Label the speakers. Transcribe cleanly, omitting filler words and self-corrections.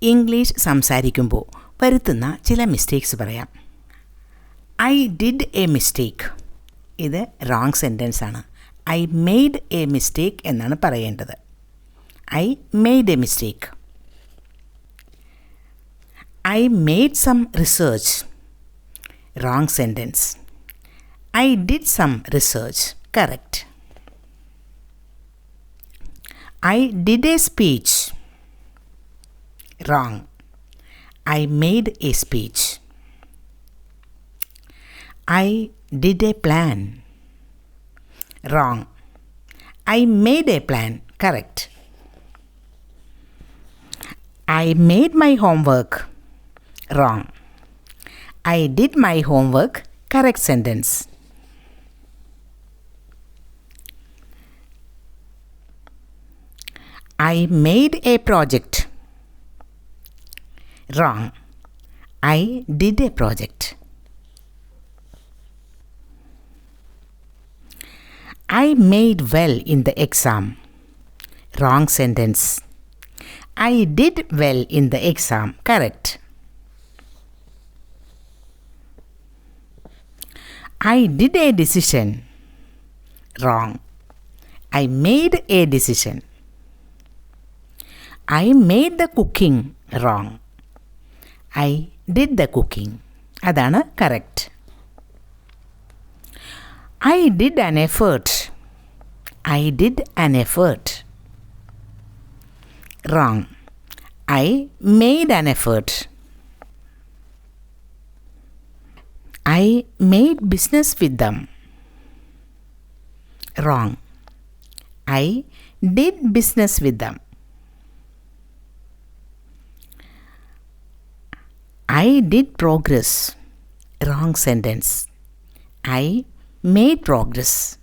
Speaker 1: English സംസാരിക്കുമ്പോൾ വരുത്തുന്ന ചില മിസ്റ്റേക്സ് പറയാം. I did a mistake. ഇത് റോങ് സെൻറ്റൻസ് ആണ്. ഐ മെയ്ഡ് എ മിസ്റ്റേക്ക് എന്നാണ് പറയേണ്ടത്. I made a mistake. I made some research. Wrong sentence. I did some research. Correct. I did a speech. Wrong. I made a speech. I did a plan. Wrong. I made a plan. Correct. I made my homework. Wrong. I did my homework. Correct sentence. I made a project. Wrong. I did a project. I made well in the exam. Wrong sentence. I did well in the exam. Correct. I did a decision. Wrong. I made a decision. I made the cooking. Wrong. I did the cooking. അതാണ് correct. I did an effort. I did an effort. Wrong. I made an effort. I made business with them. Wrong. I did business with them. I did progress. Wrong sentence. I made progress.